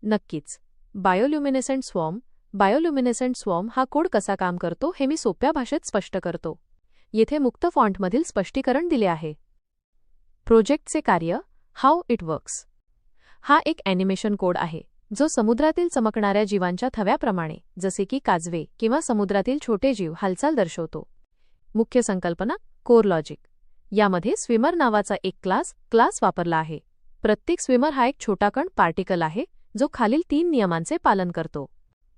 नक्कीच. बायोल्युमिनेसेंट स्वॉर्म हा कोड कसा काम करतो हे मी सोप्या भाषेत स्पष्ट करतो. येथे मुक्त फॉन्टमधील स्पष्टीकरण दिले आहे. प्रोजेक्टचे कार्य, हाऊ इट वर्क्स. हा एक ॲनिमेशन कोड आहे जो समुद्रातील चमकणाऱ्या जीवांच्या थव्याप्रमाणे, जसे की काजवे किंवा समुद्रातील छोटे जीव, हालचाल दर्शवतो. मुख्य संकल्पना, कोर लॉजिक. यामध्ये स्विमर नावाचा एक क्लास वापरला आहे. प्रत्येक स्विमर हा एक छोटा कण पार्टिकल आहे जो खालील 3 नियमांचे पालन करतो.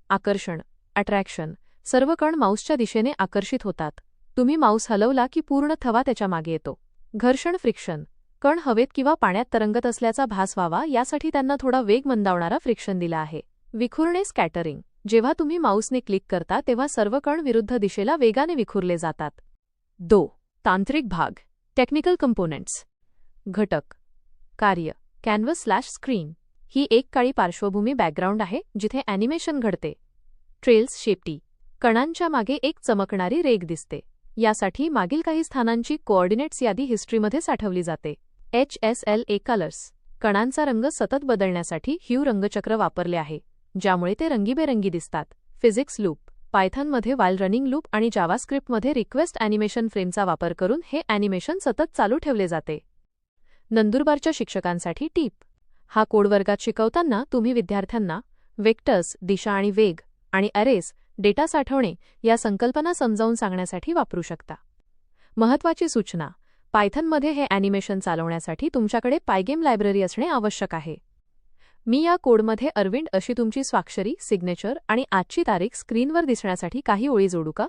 आकर्षण, अट्रॅक्शन. सर्व कण माऊसच्या दिशेने आकर्षित होतात. तुम्ही माऊस हलवला की पूर्ण थवा त्याच्या मागे येतो. घर्षण, फ्रिक्शन. कण हवेत किंवा पाण्यात तरंगत असल्याचा भास व्हावा यासाठी त्यांना थोडा वेग मंदावणारा फ्रिक्शन दिला आहे. विखुरणे, स्कॅटरिंग. जेव्हा तुम्ही माऊसने क्लिक करता तेव्हा सर्व कण विरुद्ध दिशेला वेगाने विखुरले जातात. तांत्रिक भाग, टेक्निकल कंपोनेंट्स. घटक. कार्य, कॅनव्हस/स्क्रीन. ही एक काळी पार्श्वभूमी बॅकग्राऊंड आहे जिथे ॲनिमेशन घडते. ट्रेल्स, शेपटी. कणांच्या मागे एक चमकणारी रेघ दिसते. यासाठी मागील काही स्थानांची कोऑर्डिनेट्स यादी हिस्ट्रीमध्ये साठवली जाते. HSLA colours. कणांचा रंग सतत बदलण्यासाठी ह्यू रंगचक्र वापरले आहे, ज्यामुळे ते रंगीबेरंगी दिसतात. Physics loop. पायथनमध्ये व्हाईल रनिंग लूप आणि जावास्क्रिप्टमध्ये रिक्वेस्ट ॲनिमेशन फ्रेमचा वापर करून हे ॲनिमेशन सतत चालू ठेवले जाते. नंदुरबारच्या शिक्षकांसाठी टीप. हा कोड वर्गात शिकवताना तुम्ही विद्यार्थ्यांना वेक्टर्स, दिशा आणि वेग, आणि अरेज, डेटा साठवणे या संकल्पना समजावून सांगण्यासाठी वापरू शकता. महत्त्वाची सूचना. पायथनमध्ये हे ॲनिमेशन चालवण्यासाठी तुमच्याकडे पायगेम लायब्ररी असणे आवश्यक आहे. मी या कोडमध्ये अरविंद अशी तुमची स्वाक्षरी, सिग्नेचर आणि आजची तारीख स्क्रीनवर दिसण्यासाठी काही ओळी जोडू का?